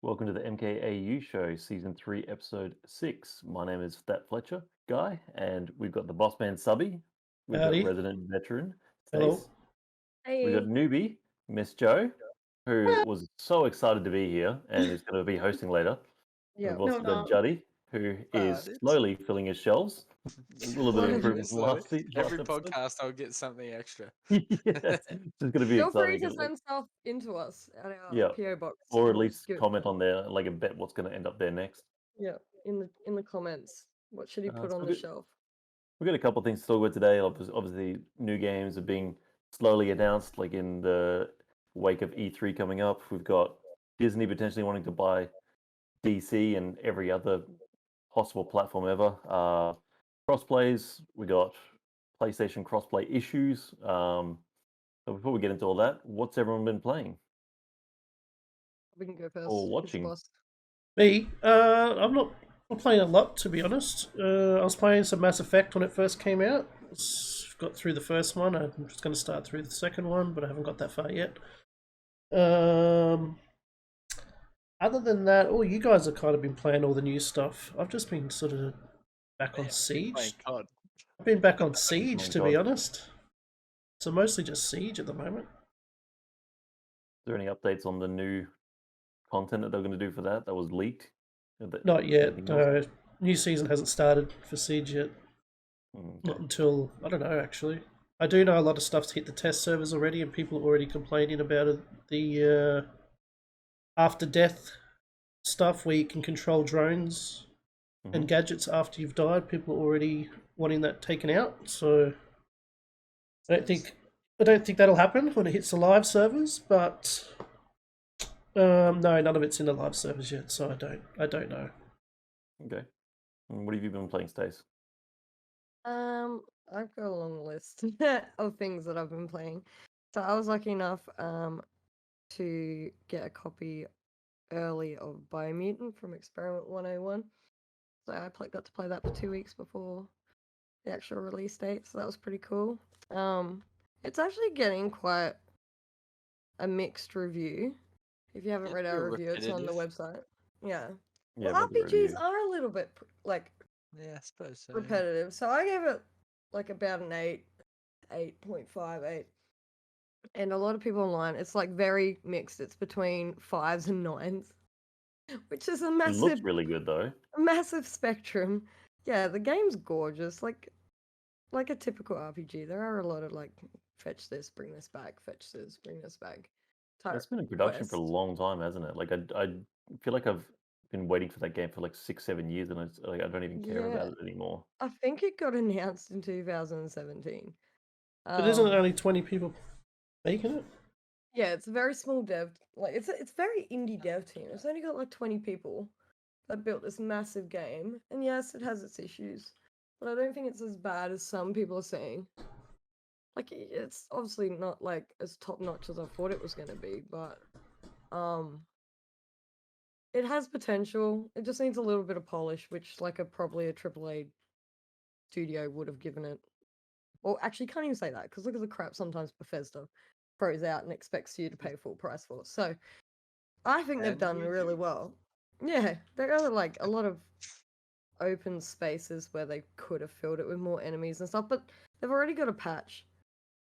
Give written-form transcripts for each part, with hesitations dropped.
Welcome to the MKAU show, season 3, episode 6. My name is That Fletcher Guy, and we've got the boss man Subby. We've got Howdy. resident veteran Hello. Stace. We've got newbie Miss Joe, who was so excited to be here and is going to be hosting later. Yeah. We've also got Juddy, who is it's- slowly filling his shelves. A little bit of improvement from last Every episode. podcast, I'll get something extra. Yeah, it's going to be Feel free exciting. to send stuff into us at our Yeah. PO box. Or at We'll least give it comment to on there, like a bet what's going to end up there next. Yeah, in the comments. What should he put so on the good. shelf? We've got a couple of things to talk about today. Obviously, new games are being slowly announced, like in the wake of E3 coming up. We've got Disney potentially wanting to buy DC and every other possible platform ever. Crossplays, we got PlayStation crossplay issues. So before we get into all that, what's everyone been playing? We can go first. Or Who's the watching? boss? Me? I'm not playing a lot, to be honest. I was playing some Mass Effect when it first came out. Got through the first one. I'm just going to start through the second one, but I haven't got that far yet. Other than that, you guys have kind of been playing all the new stuff. I've just been sort of back on Siege. Playing COD. I've been back on Siege, Playing to be COD. honest. So mostly just Siege at the moment. Is there any updates on the new content that they're going to do for that? That was leaked? Not yet. Anything else? New season hasn't started for Siege yet. Okay. Not until, I don't know, actually. I do know a lot of stuff's hit the test servers already, and people are already complaining about it. The after death stuff where you can control drones and gadgets after you've died. People are already wanting that taken out. So I don't think that'll happen when it hits the live servers. But no, none of it's in the live servers yet. So I don't know. Okay. And what have you been playing, Stace? I've got a long list of things that I've been playing. So I was lucky enough to get a copy early of Biomutant from Experiment 101. So I got to play that for 2 weeks before the actual release date. So that was pretty cool. It's actually getting quite a mixed review. If you haven't read our review, it's on the website. Yeah. Yeah, Well, read the RPGs review. are a little bit Yeah, I suppose so. repetitive. So I gave it like about an 8.58. And a lot of people online, it's like very mixed. It's between 5s and 9s, which is a It looks massive, really good though. massive spectrum. Yeah, the game's gorgeous. Like a typical RPG. There are a lot of like fetch this, bring this back, fetch this, bring this back. It's been in production for a long time, hasn't it? Like I feel like I've been waiting for that game for like 6-7 years, and it's like I don't even care about it anymore. I think it got announced in 2017. But isn't it only 20 people making it? Yeah, it's a very small dev. Like it's very indie dev team. It's only got like 20 people that built this massive game. And yes, it has its issues, but I don't think it's as bad as some people are saying. Like it's obviously not like as top notch as I thought it was gonna be, but it has potential. It just needs a little bit of polish, which like probably a AAA studio would have given it. Well, actually, can't even say that because look at the crap sometimes Bethesda throws out and expects you to pay full price for. So I think they've done really well. Yeah, there are like a lot of open spaces where they could have filled it with more enemies and stuff, but they've already got a patch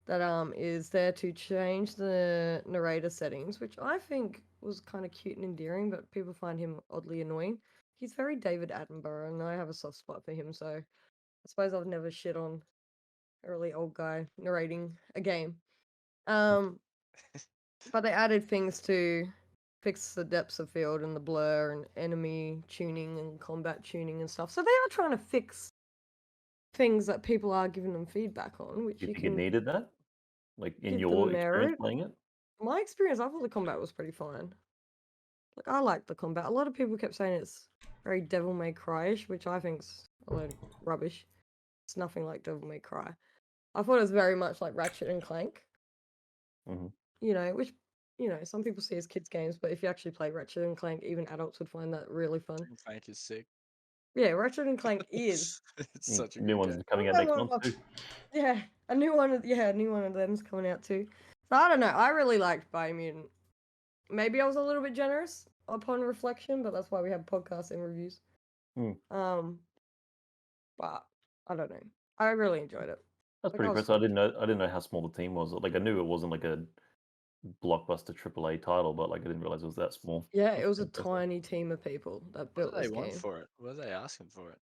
that is there to change the narrator settings, which I think was kind of cute and endearing, but people find him oddly annoying. He's very David Attenborough, and I have a soft spot for him, so I suppose I've never shit on a really old guy narrating a game. But they added things to fix the depths of field and the blur and enemy tuning and combat tuning and stuff. So they are trying to fix things that people are giving them feedback on, which You you think it can needed that? Like in give your them experience merit. playing it? My experience, I thought the combat was pretty fine. Like I liked the combat. A lot of people kept saying it's very Devil May Cry-ish, which I think's a load of rubbish. It's nothing like Devil May Cry. I thought it was very much like Ratchet and Clank. You know, which some people see as kids games, but if you actually play Ratchet and Clank, even adults would find that really fun. Clank is sick. Yeah, Ratchet and Clank is. It's such a New good one's game. coming out That next one month was- too. Yeah, a new one. Yeah, a new one of them's coming out too. So I don't know. I really liked Biomutant. Maybe I was a little bit generous upon reflection, but that's why we have podcasts and reviews. Hmm. But I don't know. I really enjoyed it. That's Like, pretty I was impressive. I didn't know how small the team was. Like I knew it wasn't like a blockbuster AAA title, but like I didn't realize it was that small. Yeah, That's it was a pretty impressive. tiny team of people that What built do they this want game. for it? What are they asking for it?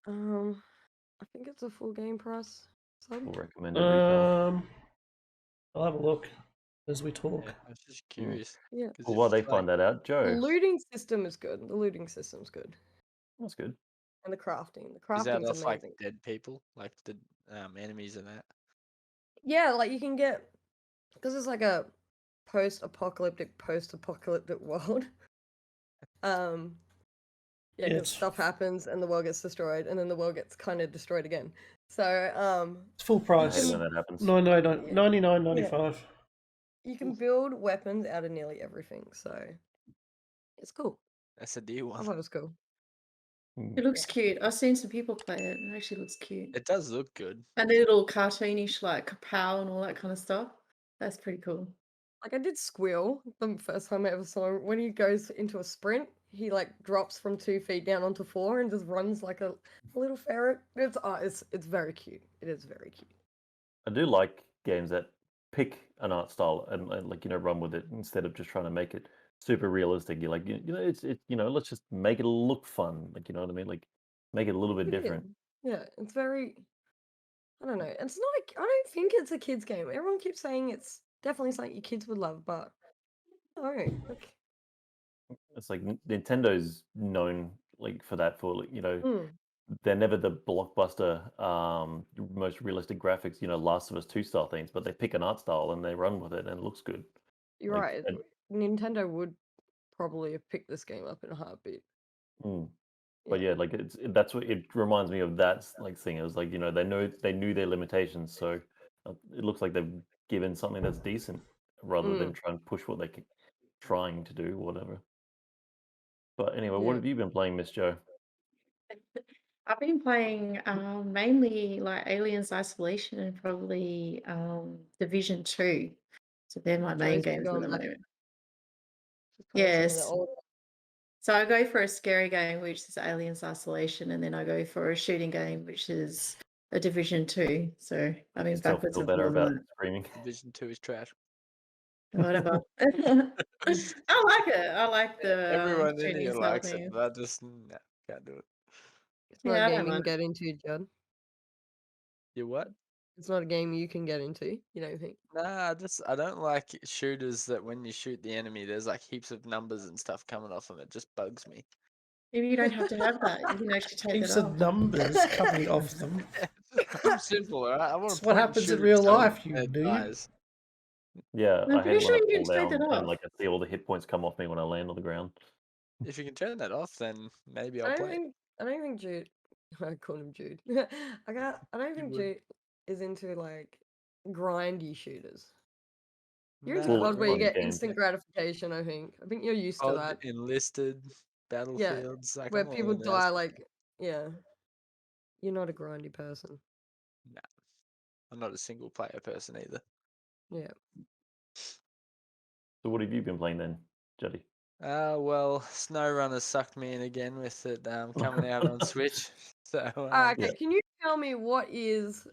I think it's a full game price. Full recommended retail. I'll have a look as we talk. Yeah, I was just curious. Yeah. 'cause Well, if while they it's like- find that out, The Joe, looting system is good. The looting system's good. that's good. And the crafting. The Is that crafting's off like amazing. dead people, like the enemies and that? Yeah, like you can get, because it's like a post-apocalyptic world. Yeah, Yeah, because stuff happens and the world gets destroyed, and then the world gets kind of destroyed again. So It's full I price. hate when that happens. No, Yeah. 99.95. you can build weapons out of nearly everything. So it's cool. That's a deal I one. thought it was cool. It looks cute. I've seen some people play it. It actually looks cute. It does look good. And the little cartoonish like Kapow and all that kind of stuff. That's pretty cool. Like I did squeal the first time I ever saw him. When he goes into a sprint, he like drops from 2 feet down onto 4 and just runs like a little ferret. It's very cute. It is very cute. I do like games that pick an art style and like run with it instead of just trying to make it super realistic. You're like it's let's just make it look fun. Like you know what I mean? Like make it a little bit different. Yeah, it's very. I don't know. It's not. I don't think it's a kids game. Everyone keeps saying it's definitely something your kids would love, but no. Like, It's like Nintendo's known like for that for they're never the blockbuster most realistic graphics, Last of Us 2 style things, but they pick an art style and they run with it and it looks good. You're Like, right. Nintendo would probably have picked this game up in a heartbeat. But yeah, like that's what it reminds me of. That like thing. It was like they knew their limitations, so it looks like they've given something that's decent rather than try and push what they're trying to do, or whatever. But anyway, what Yeah. have you been playing, Miss Joe? I've been playing mainly like Aliens Isolation and probably Division 2. So they're my main Joy's been games at going the back- moment. Just playing some of the Yes. old- So I go for a scary game, which is Aliens Isolation, and then I go for a shooting game, which is a Division 2. So I mean, Still backwards feel and better forwards about on screaming. Division 2 is trash. it. Whatever. I like it. I like the Everyone in shooting here style likes it, thing. but I just can't do it. It's not Yeah, I a don't game you can mind. get into, Judd. You what? It's not a game you can get into. You don't think? Nah, I don't like shooters that when you shoot the enemy, there's like heaps of numbers and stuff coming off them. It just bugs me. Maybe you don't have to have that. You can actually take Heaps it of off. numbers coming off them. I'm simple, alright? I want That's to what happens in real life, you noob. Yeah, I'm I pretty hate sure when I you can fall take down that and off. like I see all the hit points come off me when I land on the ground. If you can turn that off, then maybe I'll I play. don't think Jude. I call him Jude. I don't think would. Jude is into like grindy shooters. You're into Well, COD where you fun get games. instant gratification. I think you're used to COD, that. enlisted, battlefields, like Where I'm all people in those. die like You're not a grindy person. Nah, I'm not a single player person either. Yeah. So what have you been playing then, Juddy? Well, SnowRunner sucked me in again with it coming out on Switch. So Okay, Yeah. can you tell me what is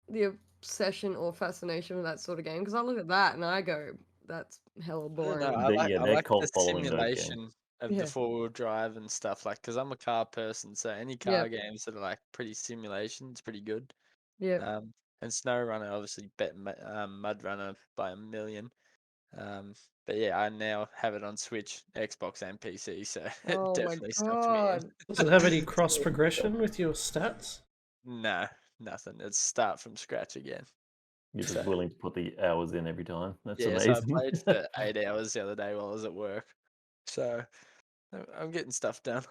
the obsession or fascination with that sort of game? Because I look at that and I go, that's hella I don't boring. know. Yeah, I they're like cult the following those games. simulation of Yeah. the four-wheel drive and stuff, like, because I'm a car person, so any car games that are like pretty simulation is pretty good. Yeah. And SnowRunner obviously bet Mud Runner by a million. But yeah, I now have it on Switch, Xbox, and PC, so it Oh my definitely sucked me in. god. Does it have any cross progression with your stats? No, nothing. It's start from scratch again. You're just So- willing to put the hours in every time. That's Yeah, so I amazing. played for 8 hours the other day while I was at work. So I'm getting stuff done.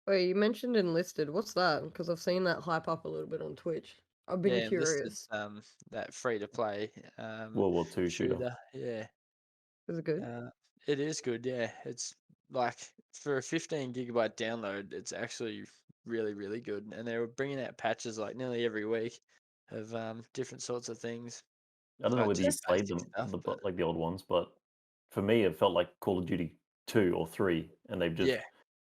Wait, you mentioned Enlisted. What's that? Because I've seen that hype up a little bit on Twitch. I've been Yeah, curious. Enlisted's, that free-to-play World War II shooter. shooter. Yeah. Is it good? It is good, yeah. It's like for a 15 gigabyte download, it's actually really, really good. And they were bringing out patches like nearly every week of different sorts of things. I don't know whether you Just played basic them, stuff, but like the old ones, but for me, it felt like Call of Duty 2 or 3, and they've just yeah,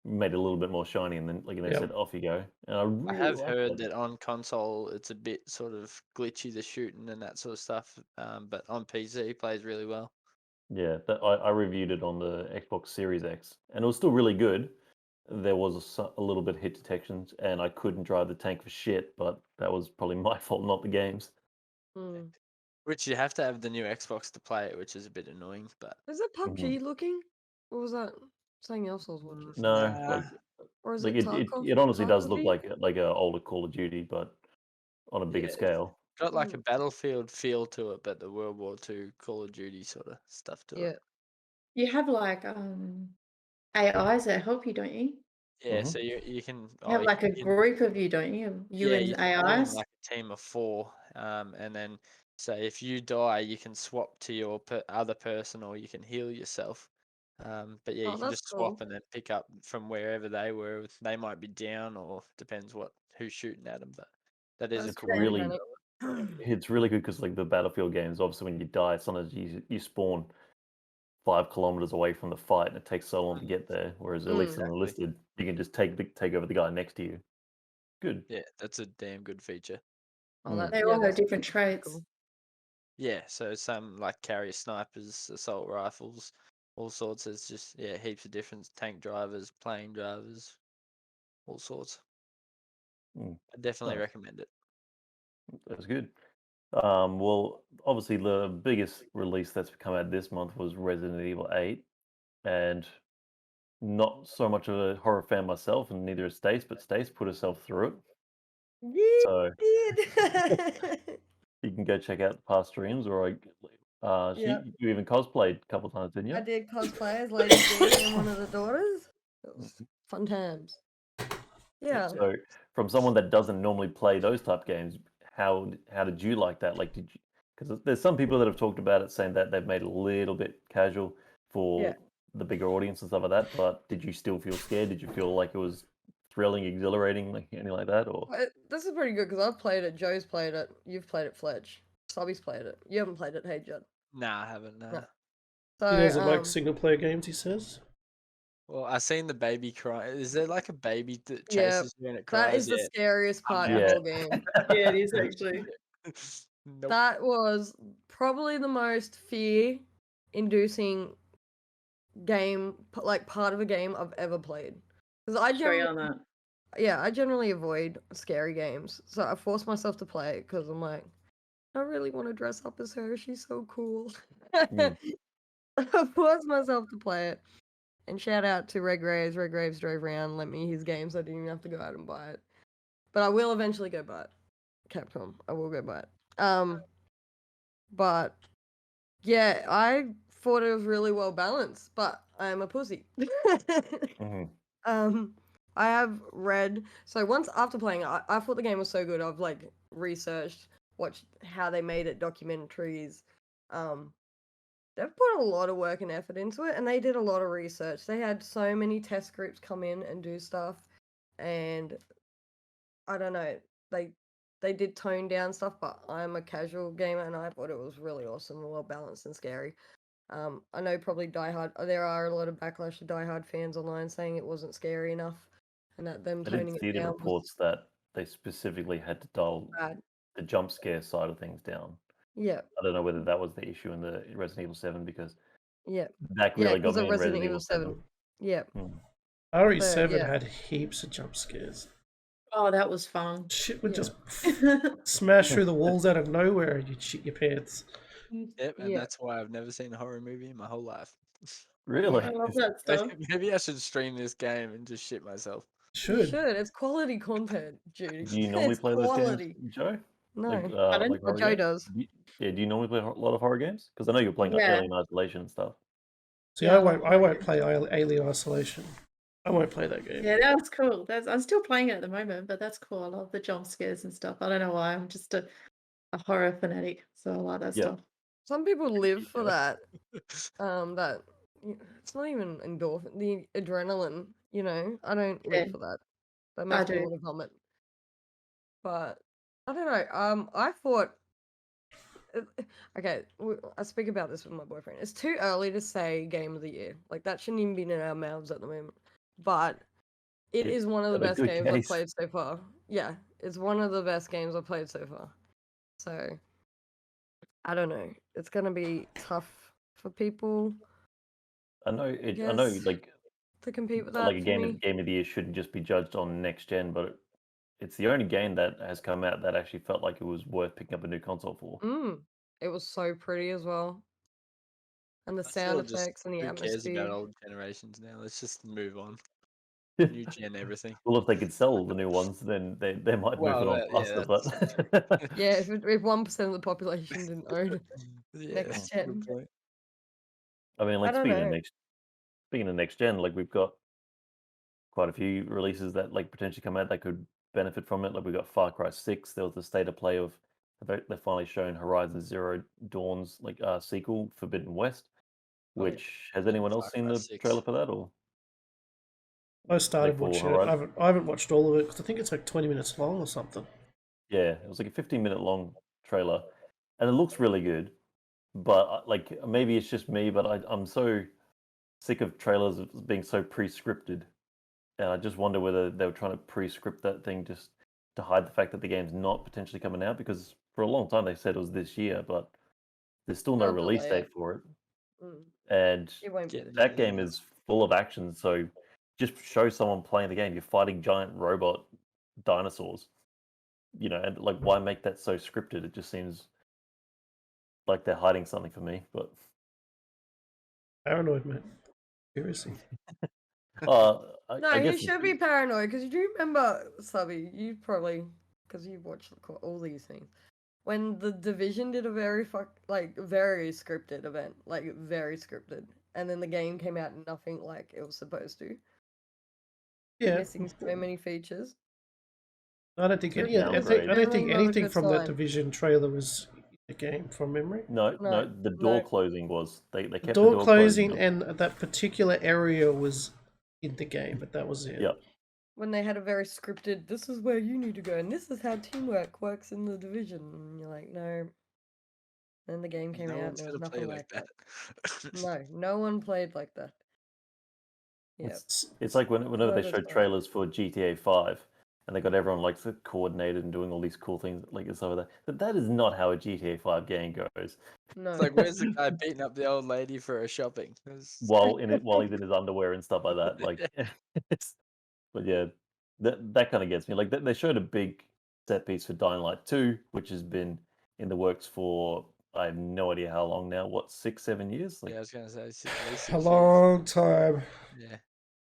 made it a little bit more shiny, and then they Yep. said, "Off you go." And I I really have liked heard it. that on console it's a bit sort of glitchy, the shooting and that sort of stuff. But on PC it plays really well. Yeah, I reviewed it on the Xbox Series X, and it was still really good. There was a little bit of hit detections, and I couldn't drive the tank for shit, but that was probably my fault, not the game's. Mm. Which you have to have the new Xbox to play it, which is a bit annoying. But Is it Mhm. PUBG looking? Or was that something else I was watching? No, nah, Or is like it it honestly does look Tarkov? like a older Call of Duty, but on a bigger yeah, it's scale. got like a Mm. Battlefield feel to it, but the World War II Call of Duty sort of stuff to Yeah. it. You have like AIs that help you, don't you? Yeah, Mhm. so you can You have you like a can group of you, don't you? You yeah, and you can be in AIs. like a team of 4, and then say if you die, you can swap to your other person, or you can heal yourself. But yeah, Oh, you can that's just swap cool. and then pick up from wherever they were. They might be down, or depends who's shooting at them. But that is a That's It's cool pretty really mechanic. it's really good because like the Battlefield games, obviously when you die, sometimes you spawn 5 kilometers away from the fight, and it takes so long to get there. Whereas at least in Exactly. Enlisted, you can just take over the guy next to you. Good. Yeah, that's a damn good feature. Oh, Mm. They all have that's different pretty traits. cool. Yeah, so some like carrier snipers, assault rifles, all sorts. It's just heaps of different tank drivers, plane drivers, all sorts. Mm. I definitely Nice. recommend it. That's good. Well, obviously the biggest release that's come out this month was Resident Evil 8, and not so much of a horror fan myself, and neither is Stace, but Stace put herself through it. Yeah, So did. you can go check out the past streams, or Yeah. you even cosplayed a couple of times, didn't I you? did cosplay as Lady D and one of the daughters. It was fun times. Yeah. So from someone that doesn't normally play those type games, how did you like that? Like, did you? Because there's some people that have talked about it, saying that they've made it a little bit casual for Yeah. the bigger audience and stuff like that. But did you still feel scared? Did you feel like it was thrilling, exhilarating, like anything like that? Or This is pretty good because I've played it. Joe's played it. You've played it, Fletch. Subby's played it. You haven't played it, hey Judd. Nah, I haven't. Nah. No. He doesn't So like single player games, he says. Well, I seen the baby cry. Is there like a baby that yeah, chases you and it that cries? is the scariest I'm part of the out. whole game. Yeah, it is actually. Nope. That was probably the most fear-inducing game, like part of a game I've ever played. Because I Show you generally, on that. I generally avoid scary games. So I forced myself to play it because I'm like, I really want to dress up as her. She's so cool. Mm. I forced myself to play it. And shout out to Red Graves. Red Graves drove around, lent me his game, so I didn't even have to go out and buy it. But I will eventually go buy it. Capcom, I will go buy it. But yeah, I thought it was really well balanced, but I'm a pussy. Mhm. I have read, so once after playing it, I thought the game was so good. I've like researched, watched how they made it, documentaries. They've put a lot of work and effort into it, and they did a lot of research. They had so many test groups come in and do stuff, and I don't know, they did tone down stuff, but I'm a casual gamer, and I thought it was really awesome, well balanced and scary. I know probably there are a lot of backlash to Die Hard fans online saying it wasn't scary enough, and that them I did toning see it the down was reports that they specifically had to dial bad. the jump scare side of things down. Yeah, I don't know whether that was the issue in the Resident Evil 7, because yeah, that really got because me of in Resident Evil 7. 7. Yeah, Mm. RE7 yeah. had heaps of jump scares. Oh, that was fun. Shit would Yeah. just smash through the walls out of nowhere and you'd shit your pants. Yep, and Yeah. that's why I've never seen a horror movie in my whole life. Really? I love that stuff. Maybe I should stream this game and just shit myself. You Should. should. It's quality content, Judy. Do you normally It's play those games, quality. Joe? No. Pardon? Like But horror Joe games? does. Yeah, do you normally play a lot of horror games? Because I know you're playing like Yeah. Alien Isolation and stuff. See, Yeah, I won't play Alien Isolation. I won't play that game. Yeah, that was cool. I'm still playing it at the moment, but that's cool. I love the jump scares and stuff. I don't know why. I'm just a horror fanatic, so I like that Yeah. stuff. Some people live for Joe. that. It's not even endorphin, the adrenaline. I don't Yeah. live for that. That I makes me do. want to vomit. But I don't know. I thought. Okay, I speak about this with my boyfriend. It's too early to say game of the year. Like that shouldn't even be in our mouths at the moment. But it Yeah, is one of the got a best good games I've case. played so far. Yeah, it's one of the best games I've played so far. So I don't know. It's gonna be tough for people, I know I it. I know guess, like to compete with like that a for me. game of the year shouldn't just be judged on next gen, but it's the only game that has come out that actually felt like it was worth picking up a new console for. It was so pretty as well, and the I sound still just effects and the who cares about atmosphere. old generations now? Let's just move on. New gen everything. Well, if they could sell the new ones, then they might move it Well, on faster. But Yeah, if 1% of the population didn't own yeah, next good gen, point. I mean, I like don't know. speaking of next gen, like we've got quite a few releases that like potentially come out that could benefit from it. Like we got Far Cry 6. There was the state of play of they're finally showing Horizon Zero Dawn's like sequel, Forbidden West. Oh, yeah. Which has anyone else Far seen Cry the 6. trailer for that or I started like for watching it. Horizon? I haven't watched all of it because I think it's like 20 minutes long or something. Yeah, it was like a 15-minute long trailer, and it looks really good. But like maybe it's just me, but I'm so sick of trailers being so pre-scripted, and I just wonder whether they were trying to pre-script that thing just to hide the fact that the game's not potentially coming out. Because for a long time they said it was this year, but there's still no They'll release delay date it. for it. Mm, And It won't be Getting this that year. game is full of action, so just show someone playing the game. You're fighting giant robot dinosaurs, and like why make that so scripted? It just seems like they're hiding something for me. But Paranoid, man. Seriously. I No, he guess should be paranoid because you do remember, Subby, you probably, because you've watched all these things, when the Division did a very very scripted event, like very scripted, and then the game came out nothing like it was supposed to, Yeah. missing so many features. I don't think It's a any. I downgrade. don't think Generally not a anything good from that sign. Division trailer was in the game from memory. No, No, the door no. closing was they The kept the door door closing up. and that particular area was in the game, but that was it. Yeah, When they had a very scripted, this is where you need to go, and this is how teamwork works in the Division, and you're like, no. Then the game came No out, one's and there was gonna play nothing like like that. that. No one played like that. Yeah. it's like whenever they Whoever's showed right. trailers for GTA 5 and they got everyone like so coordinated and doing all these cool things like and stuff like that. But that is not how a GTA 5 game goes. No. It's like, where's the guy beating up the old lady for her shopping? While he's in his underwear and stuff like that. Like, but yeah, that kind of gets me. Like they showed a big set piece for Dying Light 2, which has been in the works for I have no idea how long now. What 6-7 years? Like, Yeah, I was gonna say at least 6 A years. long time. Yeah.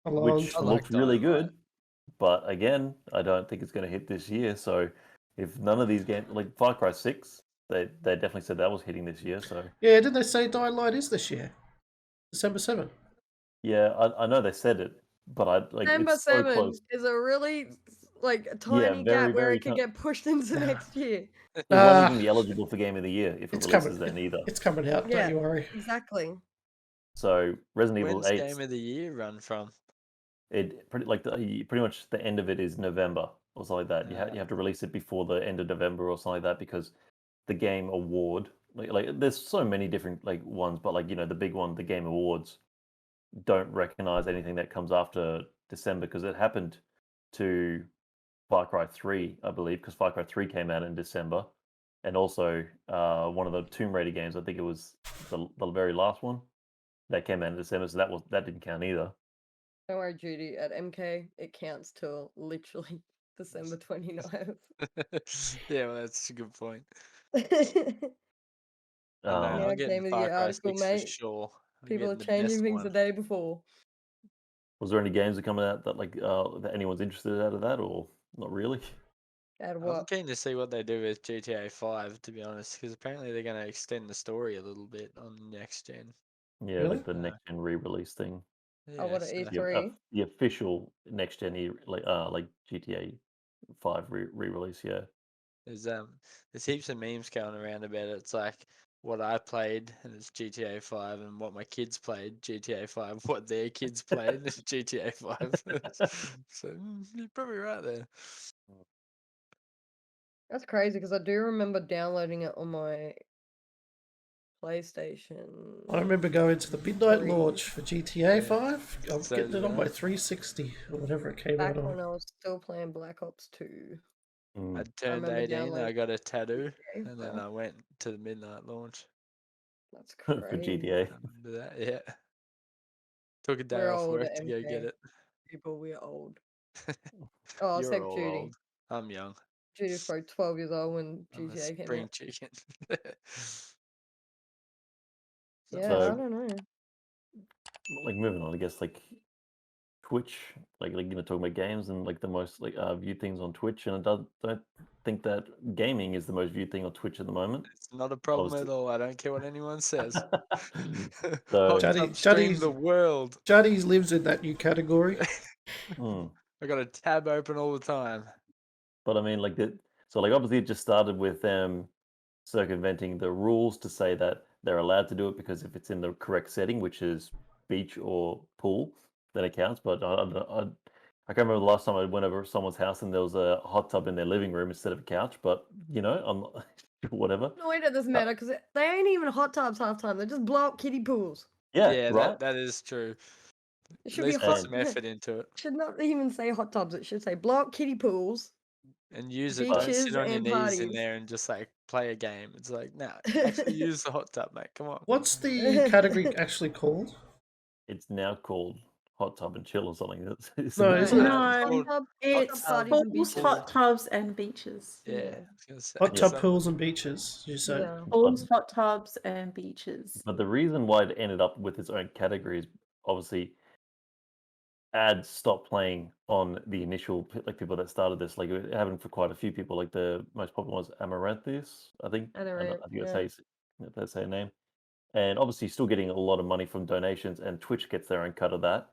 A long which I time. like looked really Dying Light. good. But again, I don't think it's going to hit this year. So if none of these games, like Far Cry 6, they definitely said that was hitting this year. So Yeah, didn't they say Dying Light is this year? December 7th. yeah, I know they said it, but I like December it's so 7 close. is a really a Yeah, tiny very gap where very. it could get pushed into next year. It won't Ah, even be eligible for Game of the Year if it it's releases coming. then either. It's coming out. Yeah. Don't you worry. Exactly. So Resident Evil When's 8, Game of the Year run from? it pretty much the end of it is November or something like that. You have to release it before the end of November or something like that because the Game Award, like there's so many different like ones, but like the big one, the Game Awards, don't recognize anything that comes after December because it happened to Far Cry 3, I believe, because Far Cry 3 came out in December, and also one of the Tomb Raider games, I think it was the very last one that came out in December, so that didn't count either. Don't worry, Judy. At MK, it counts till literally December 29th. Yeah, well, that's a good point. I know, Yeah, I'm getting Game of the Far Year Cry article, 6 for mate. sure. I'm People are getting the changing best things the one. day before. Was there any games that coming out that that anyone's interested out of that, or not really? At I'm what? keen to see what they do with GTA 5, to be honest, because apparently they're going to extend the story a little bit on next gen. Yeah, Really? like the next gen re-release thing. Oh, Yeah, what at so E3? The official next gen like GTA 5 re-release. Yeah. there's heaps of memes going around about it. It's like what I played, and it's GTA 5, and what my kids played, GTA 5, what their kids played, is GTA 5. So you're probably right there. That's crazy because I do remember downloading it on my PlayStation. I remember going to the midnight 3. launch for GTA Yeah. 5. I'm So getting it on did my I. 360 or whatever it came Back out when on. I was still playing Black Ops 2. Mm. I I turned remember 18, I downloading got a tattoo, GTA and then 5. I went to the midnight launch. That's For crazy. GTA. I remember that, yeah. Took a day We're off old work at to go get MK. it. People, we're old. Oh, You're except all Judy. old. I'm young. Judy's probably 12 years old when I'm a GTA came spring out. chicken. Yeah, I So, don't know. like moving on, I guess like Twitch, talking about games and like the most viewed things on Twitch, and don't think that gaming is the most viewed thing on Twitch at the moment. It's not a problem Obviously. at all. I don't care what anyone says. So- Hot Juddy- Tub stream Juddy's- the world. Juddy's lives in that new category. Hmm. I got a tab open all the time. But I mean, obviously it just started with them circumventing the rules to say that they're allowed to do it because if it's in the correct setting, which is beach or pool, then it counts. But I can't remember the last time I went over to someone's house and there was a hot tub in their living room instead of a couch. But I'm whatever. No, it doesn't matter because they ain't even hot tubs half time. They just blow up kiddie pools. Yeah, right. that is true. It At should be least hot. put some effort into it. Should not even say hot tubs. It should say blow up kiddie pools. And use it. Don't Beaches sit on your and knees in parties. there and just like play a game. It's like, no, actually use the hot tub, mate. Come on. What's the category actually called? It's now called hot tub and chill or something. No, isn't it? No, called it's parties and pools, beaches. hot tubs, and beaches. Yeah. Yeah. I was gonna say, Hot tub, some- pools, and beaches, you said? Yeah. Pools, hot tubs, and beaches. But the reason why it ended up with its own category is obviously ads stopped playing on the initial people that started this. Like it happened for quite a few people. Like the most popular was Amaranthus, I think. Amaranth, I think that's yeah. how you that's her name. And obviously still getting a lot of money from donations, and Twitch gets their own cut of that.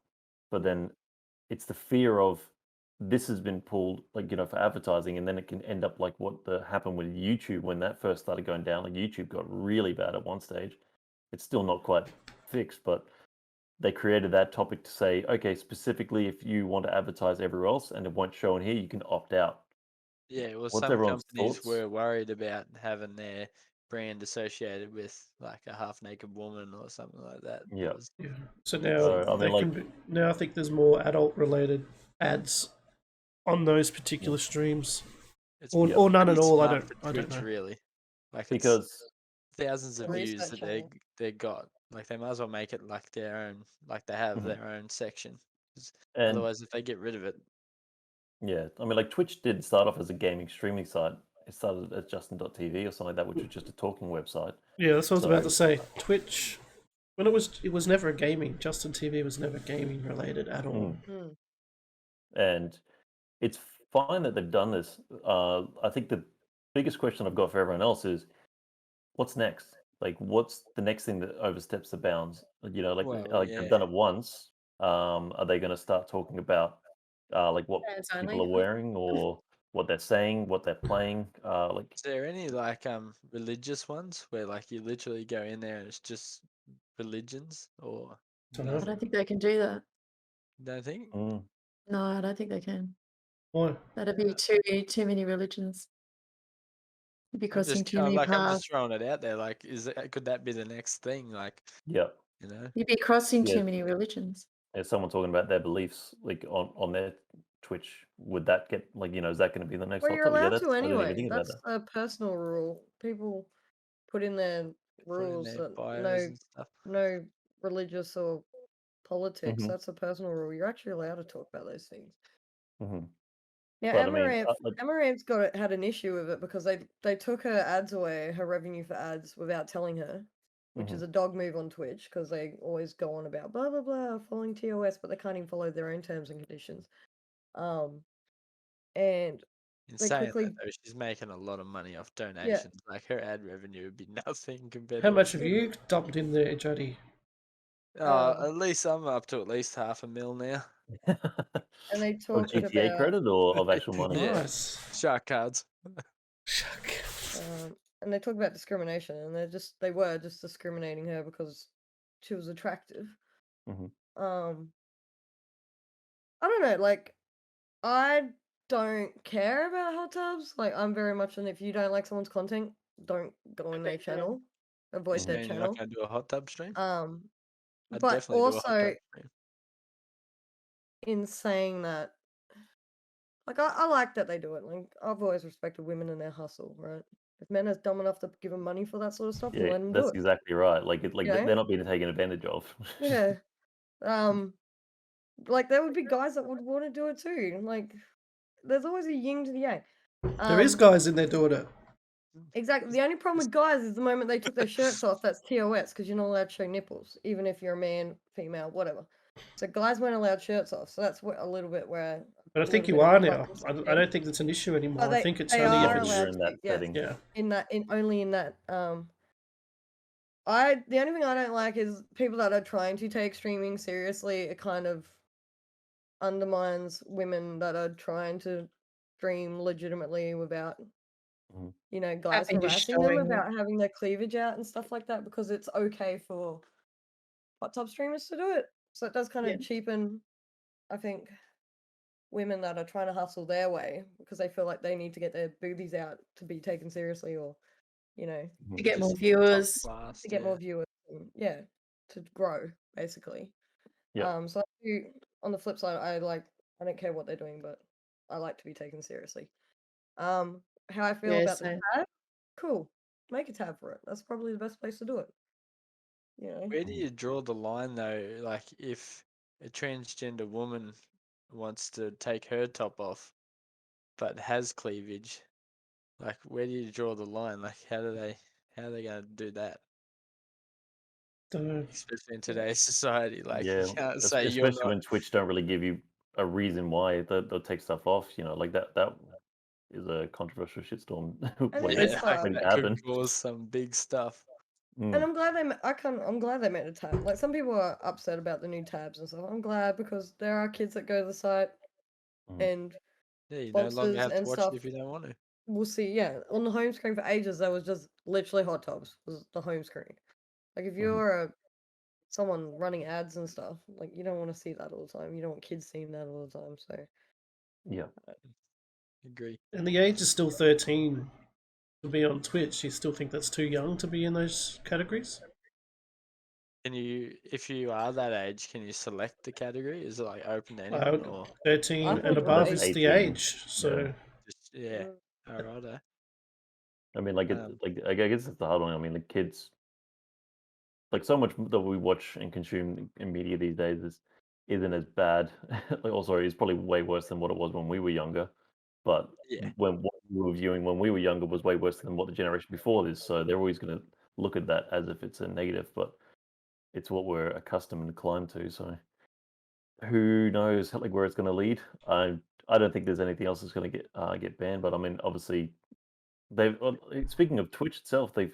But then it's the fear of this has been pulled for advertising, and then it can end up like what happened with YouTube when that first started going down. Like YouTube got really bad at one stage. It's still not quite fixed, but they created that topic to say, okay, specifically if you want to advertise everywhere else and it won't show in here, you can opt out. Yeah, well, What's some everyone's companies thoughts? were worried about having their brand associated with like a half-naked woman or something like that. Yeah. That was- Yeah. So now, So, I mean, now I think there's more adult-related ads on those particular streams, it's or pretty none at all. I smart don't. for I don't Twitch, know. really. Like it's because thousands of views Research that channel. they got. Like they might as well make it like their own. Like they have Mhm. their own section. 'Cause and otherwise, if they get rid of it, yeah, I mean, like Twitch did start off as a gaming streaming site. It started as Justin.tv or something like that, which was just a talking website. Yeah, that's what I was about to So- say. Twitch, when it was never gaming. Justin TV was never gaming related at all. Mm. And it's fine that they've done this. I think the biggest question I've got for everyone else is, what's next? Like, what's the next thing that oversteps the bounds? Well, they've done it once. Are they going to start talking about like what Ads people only. are wearing or what they're saying, what they're playing? is there any like religious ones where like you literally go in there and it's just religions or Dunno. I don't think they can do that. don't think? mm, No, I don't think they can. Why? That'd be too many religions. You'd be I'm crossing just too I'm many just paths. throwing it out there. Like, could that be the next thing? Like, yeah. You'd be crossing Yeah. too many religions. If someone talking about their beliefs like on their Twitch, would that get is that going to be the next Well, hot you're topic? Yeah, allowed to I didn't even anyway. think about That's that. a personal rule. People put in their put in rules their that bios and stuff. no religious or politics. Mhm. That's a personal rule. You're actually allowed to talk about those things. Mhm. Now, But I mean, Amaranth had an issue with it because they took her ads away, her revenue for ads, without telling her, which is a dog move on Twitch because they always go on about blah blah blah following TOS, but they can't even follow their own terms and conditions. And In they saying quickly- that, though, she's making a lot of money off donations. Like her ad revenue would be nothing compared. How to much have you dumped in there, Juddy? At least I'm up to at least $500,000 now. and they of talked GTA about credit or of actual money? Yeah. Nice. Shark cards. Shuck. and they talk about discrimination, and they were just discriminating her because she was attractive. Mhm. I don't know, like, I don't care about hot tubs. Like, I'm very much an if you don't like someone's content, don't go in their channel, avoid Mhm. their And you're not channel. going to do a hot tub stream? I'd But definitely do a hot also tub stream. in saying that, like, I like that they do it. Like, I've always respected women and their hustle, right? If men are dumb enough to give them money for that sort of stuff, then Yeah, let them do that's it. exactly right. Like You know? they're not being taken advantage of. Yeah. Like there would be guys that would want to do it too. Like, there's always a yin to the yang. There is guys in there doing it. Exactly. The only problem with guys is the moment they took their shirts off, that's TOS, because you're not allowed to show nipples, even if you're a man, female, whatever. So guys weren't allowed shirts off. So that's a little bit where. But I a think little you bit of are a now. fucking I thing. don't think it's an issue anymore. But I think it's they only are if it's allowed in to that be, yes, setting. yeah. only in that. The only thing I don't like is people that are trying to take streaming seriously. It kind of undermines women that are trying to stream legitimately without, Mhm. guys Happy harassing them destroying about having their cleavage out and stuff like that, because it's okay for hot tub streamers to do it. So it does kind Yeah. of cheapen, I think, women that are trying to hustle their way because they feel like they need to get their boobies out to be taken seriously, or to get more Just top viewers. class, to get yeah. more viewers, and, to grow basically. Yeah. So on the flip side, I don't care what they're doing, but I like to be taken seriously. How I feel Yeah, about the so tab, cool. Make a tab for it. That's probably the best place to do it. Where do you draw the line though? Like if a transgender woman wants to take her top off but has cleavage, like where do you draw the line? Like how are they gonna do that? Don't know. Especially in today's society. Like you Yeah, can't say you're especially not when Twitch don't really give you a reason why they'll take stuff off. Like that is a controversial shitstorm And waiting, it's yeah, like like, waiting to that could happen. cause some big stuff. and I'm glad I'm glad they made a tab. Like some people are upset about the new tabs and stuff. I'm glad because there are kids that go to the site Mhm. and Yeah, you no longer sponsors have to and watch stuff. it if you don't want to. We'll see. Yeah, on the home screen for ages, there was just literally hot tubs was the home screen. Like if you're someone running ads and stuff, like you don't want to see that all the time. You don't want kids seeing that all the time. So Yeah. Agree. And the age is still 13 to be on Twitch. You still think that's too young to be in those categories? Can you, if you are that age, can you select the category? Is it like open to anyone or 13 I and thought it was above is 18. the age. So just yeah? All right. I mean, like Um, I guess it's the hard one. I mean, the kids, like so much that we watch and consume in media these days isn't as bad. It's probably way worse than what it was when we were younger. But Yeah. when what we were viewing when we were younger was way worse than what the generation before this. So they're always going to look at that as if it's a negative, but it's what we're accustomed and climbed to. So who knows like where it's going to lead? I don't think there's anything else that's going to get banned. But I mean, obviously, speaking of Twitch itself, they've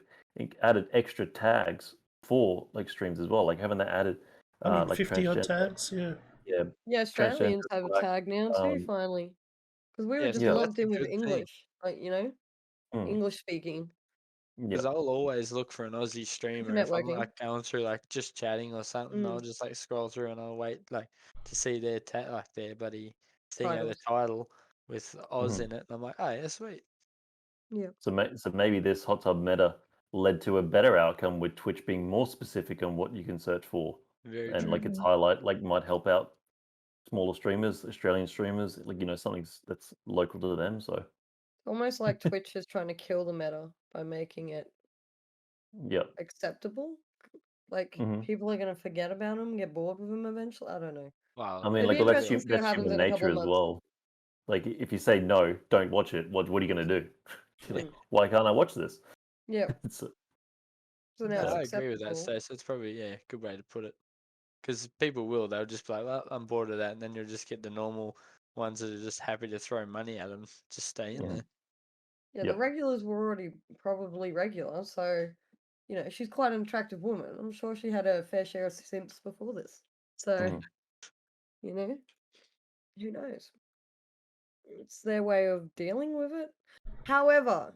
added extra tags for like streams as well. Like haven't they added I mean, like 50 odd transgender? tags, yeah. Yeah, Yeah, transgender, Australians have a black. tag now too, finally. Because we were Yeah, just Yeah. so logged that's a in with good thing. English, like Mm, English speaking. yeah. Because I'll always look for an Aussie streamer if I'm Networking. like going through like just chatting or something. I'll just like scroll through and I'll wait like to see their like their buddy thing at the Titles. title with Oz Mhm. in it. And I'm like, oh yeah, sweet. Yeah. So maybe this hot tub meta led to a better outcome with Twitch being more specific on what you can search for, Very and true. like its highlight like might help out smaller streamers, Australian streamers, like something that's local to them. So Almost like Twitch is trying to kill the meta by making it yeah, acceptable. Like Mhm. people are gonna forget about them, get bored with them eventually. I don't know. Wow. I mean, It'd like be well, interesting to see what that's happens human in a couple nature of as months. well. Like if you say no, don't watch it. What are you going to do? You're like, Mm. why can't I watch this? Yeah. It's So now it's I agree with that, acceptable. Stace. That's probably a good way to put it. Because people will, they'll just be like, well, I'm bored of that, and then you'll just get the normal ones that are just happy to throw money at them. Just stay in there. Yeah, Yep. the regulars were already probably regular, so she's quite an attractive woman. I'm sure she had a fair share of simps before this. So, Mhm. who knows? It's their way of dealing with it. However,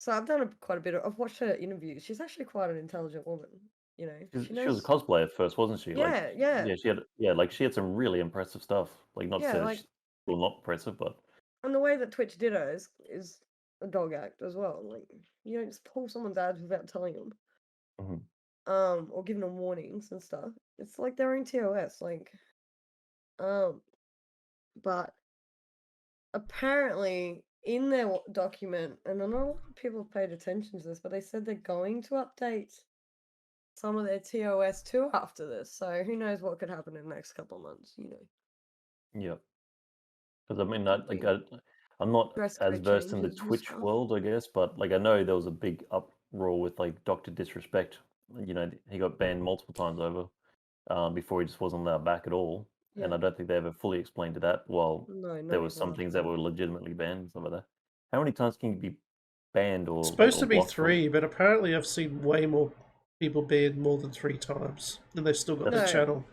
So I've done quite a bit. I've watched her interviews. She's actually quite an intelligent woman. You know, she She was a knows. cosplayer at first, wasn't she? Like, Yeah. she had some really impressive stuff. Like, not to Yeah, say that like, she's well, not impressive, but and the way that Twitch did her is a dog act as well. Like, you don't just pull someone's ads without telling them, or giving them warnings and stuff. It's like their own TOS. Like, but apparently in their document, and I know a lot of people have paid attention to this, but they said they're going to update some of their TOS too after this. So who knows what could happen in the next couple of months, you know. yeah. Because I mean, I'm not Dress as code versed in the changes and Twitch stuff. world, I guess, but like I know there was a big uproar with like Dr. Disrespect. You know, he got banned multiple times over before he just wasn't allowed back at all. And Yeah. I don't think they ever fully explained to that. Well, No, not there was even some after things that that. were legitimately banned and stuff like that. How many times can you be banned It's or supposed to be blocked for? 3, but apparently I've seen way more people banned more than 3 times, and they've still got their No. channel.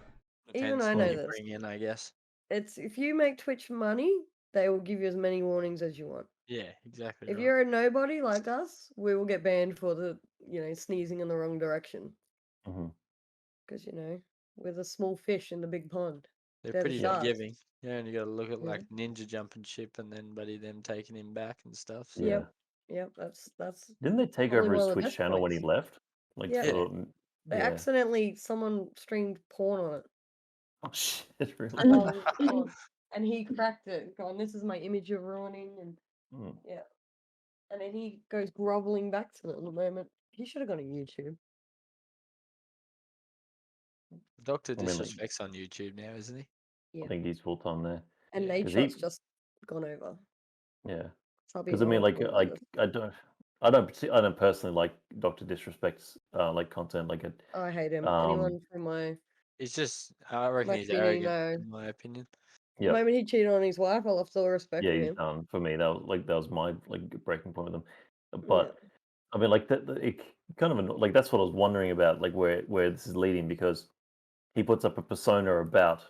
Even Depends I what know you this. bring in, I guess. It's if you make Twitch money, they will give you as many warnings as you want. Yeah, exactly If right. you're a nobody like us, we will get banned for sneezing in the wrong direction. Because we're the small fish in the big pond. They're They're the pretty sharks. forgiving. You only got to look at Yeah. like Ninja jumping ship and then them taking him back and stuff. So. Yeah. Yep. That's Didn't they take probably over his one of the Twitch best channel when he points. left? Like, Yeah. They yeah. accidentally someone streamed porn on it. Oh shit! Really? And he cracked it, going, "This is my image you're ruining," and yeah. And then he goes groveling back to it in a moment. He should have gone to YouTube. Dr. I mean, like, Disrespect's on YouTube now, isn't he? Yeah. I think he's full time there. And Yeah. Nadeshot's just gone over. Yeah. Subby Because I mean, like, Horrible. I don't personally like Dr. Disrespect's like content. Like, I hate him. Anyone from my It's just, I reckon he's community arrogant, in my opinion. The moment he cheated on his wife, I lost all respect yeah, for he's him. done for me. That was my like breaking point with him. But I mean, like it kind of like that's what I was wondering about, like where this is leading, because he puts up a persona about,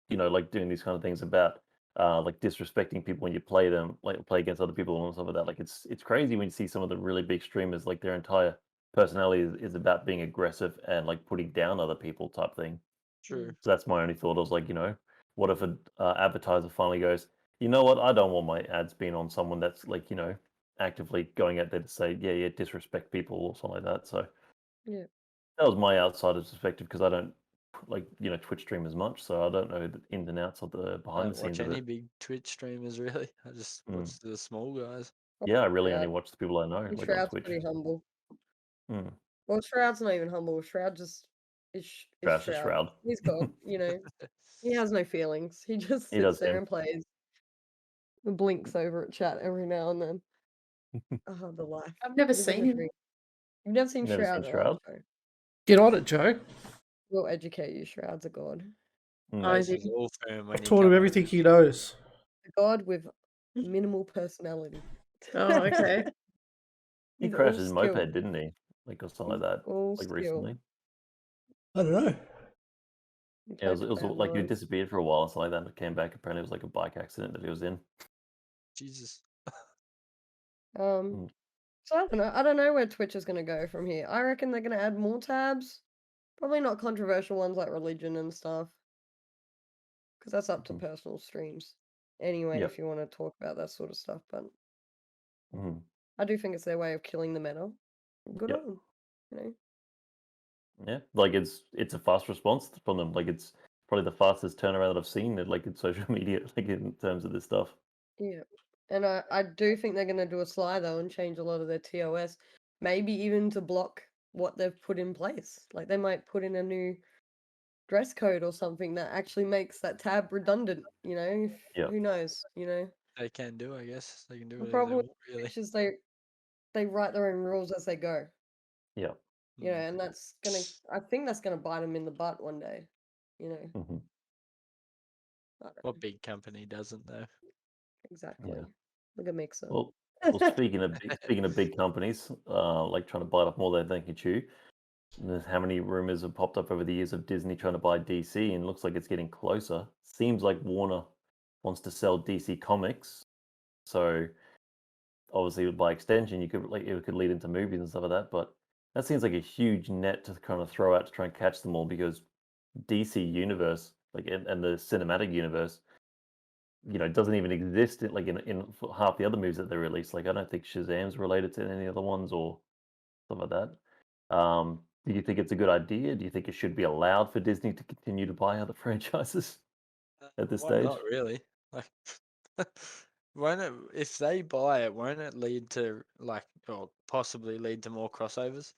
like doing these kind of things about like disrespecting people when you play them, like play against other people and stuff like that. Like it's crazy when you see some of the really big streamers, like their entire personality is about being aggressive and like putting down other people type thing. True. So that's my only thought. I was like, what if an advertiser finally goes, you know what, I don't want my ads being on someone that's like, actively going out there to say, yeah, disrespect people or something like that. So yeah, that was my outsider's perspective, because I don't like Twitch stream as much, so I don't know the ins and outs of the I behind the don't watch scenes of any it. big Twitch streamers, really. I just watch the small guys. Yeah, I really Shroud. only watch the people I know, And like on Shroud's Twitch. pretty humble. Mm. Well, Shroud's not even humble. Shroud just is Shroud's just Shroud. Shroud. He's God, He has no feelings. He just He sits does there him. and plays. And blinks over at chat every now and then. Oh, the life. I've never Living seen the him. dream. You've never seen Never Shroud? seen Shroud? Oh, Joe. Get on it, Joe. We'll educate you. Shroud's a god. Face is all firm when I've you taught him come everything he knows. A god with minimal personality. Oh, okay. He He's crashed all his skill. moped, didn't he? Like, or something like that, All like skill. recently. I don't know. Yeah, it was like he disappeared for a while and something like that, and came back. Apparently, it was like a bike accident that he was in. Jesus. So I don't know. I don't know where Twitch is going to go from here. I reckon they're going to add more tabs. Probably not controversial ones like religion and stuff. Because that's up to personal streams. Anyway, if you want to talk about that sort of stuff. But I do think it's their way of killing the meta. Good on them, Yeah, like it's a fast response from them. Like it's probably the fastest turnaround that I've seen in social media, like in terms of this stuff. Yeah. And I do think they're going to do a sly, though, and change a lot of their TOS. Maybe even to block what they've put in place. Like, they might put in a new dress code or something that actually makes that tab redundant, Who knows, They can do, I guess. They can do The whatever they problem want, really. with Twitch is they write their own rules as they go. Yeah. And I think that's gonna bite them in the butt one day, What big company doesn't, though? Exactly. Yeah. Look at Mixer. Well, speaking of big companies, like trying to bite off more than they can chew, there's how many rumors have popped up over the years of Disney trying to buy DC, and it looks like it's getting closer. Seems like Warner wants to sell DC Comics, so obviously by extension, you could it could lead into movies and stuff like that. But that seems like a huge net to kind of throw out to try and catch them all because DC universe, and the cinematic universe, doesn't even exist in half the other movies that they release. Like I don't think Shazam's related to any other ones or stuff like that. Do you think it's a good idea? Do you think it should be allowed for Disney to continue to buy other franchises at this Why stage? not really? Like, won't it, if they buy it, won't it lead to or possibly lead to more crossovers?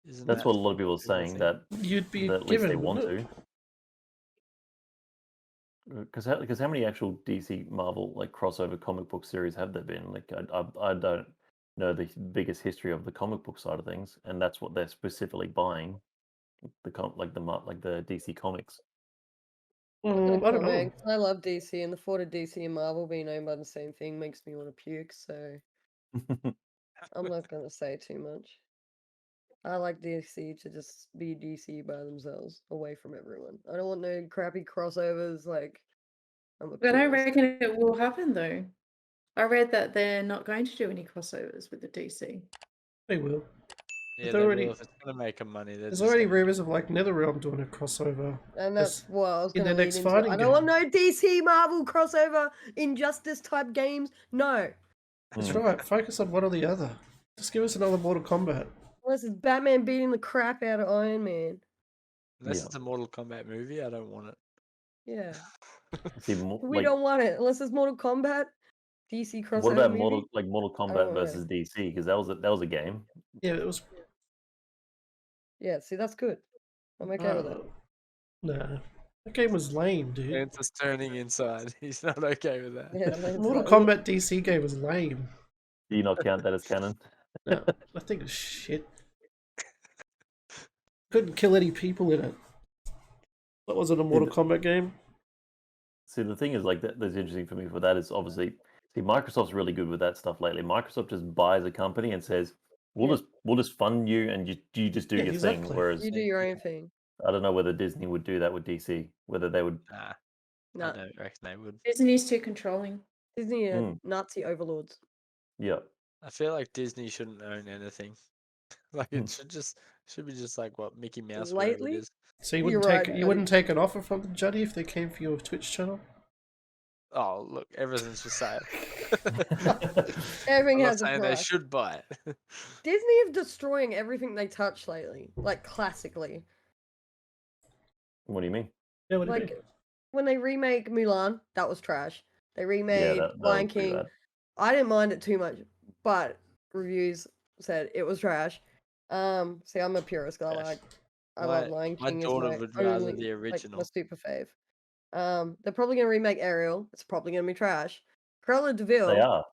Isn't That's that what a lot of people are the saying, thing? that You'd be at least they given, want wouldn't to. it? Because how many actual DC Marvel crossover comic book series have there been? Like I don't know the biggest history of the comic book side of things, and that's what they're specifically buying, the DC comics. I don't know. Comics. I love DC, and the thought of DC and Marvel being owned by the same thing makes me want to puke. So I'm not gonna say too much. I like DC to just be DC by themselves, away from everyone. I don't want no crappy crossovers. Like, I'm a But I purist. reckon it will happen though. I read that they're not going to do any crossovers with the DC. They will. Yeah, They're they already- will if it's gonna make them money. There's already rumors of NetherRealm doing a crossover. And that's what I was in going the to lead next into. fighting I don't want game. no DC Marvel crossover Injustice type games. No. That's Mm. right. Focus on one or the other. Just give us another Mortal Kombat. Unless it's Batman beating the crap out of Iron Man. Unless Yeah. it's a Mortal Kombat movie, I don't want it. Yeah. See, We don't want it. Unless it's Mortal Kombat. DC crossover what about movie. Mortal don't Kombat want versus DC? Because that was a game. Yeah, it was. Yeah, see, that's good. I'm okay with it. Nah. That game was lame, dude. Lance is turning inside. He's not okay with that. Yeah, The Lance Mortal like, Kombat DC game was lame. Do you not count that as canon? No, I think it's shit. Couldn't kill any people in it. That wasn't a Mortal Kombat game. See, the thing is, that's interesting for me for that is obviously, Microsoft's really good with that stuff lately. Microsoft just buys a company and says, we'll just fund you and you just do Yeah, your exactly. thing. Whereas you do your own thing. I don't know whether Disney would do that with DC, whether they would. Nah, Nah. I don't reckon they would. Disney's too controlling. Disney are Nazi overlords. Yeah. I feel like Disney shouldn't own anything. Like it should be just like what Mickey Mouse, whatever it Lately? is. So you You're wouldn't right, take Juddy. wouldn't take an offer from them, Juddy, if they came for your Twitch channel? Oh, look, everything's for sale. Everything I'm not has a saying they price. should buy it. Disney is destroying everything they touch lately, like classically. What do you mean? Yeah, what do you Like mean? when they remake Mulan, that was trash. They remade that Lion was pretty King. bad. I didn't mind it too much, but reviews said it was trash. See, I'm a purist. I Trash. love Lion My King. daughter Is would my rather only, the like, original. my super fave. They're probably gonna remake Ariel. It's probably gonna be trash. Cruella de Vil. They are.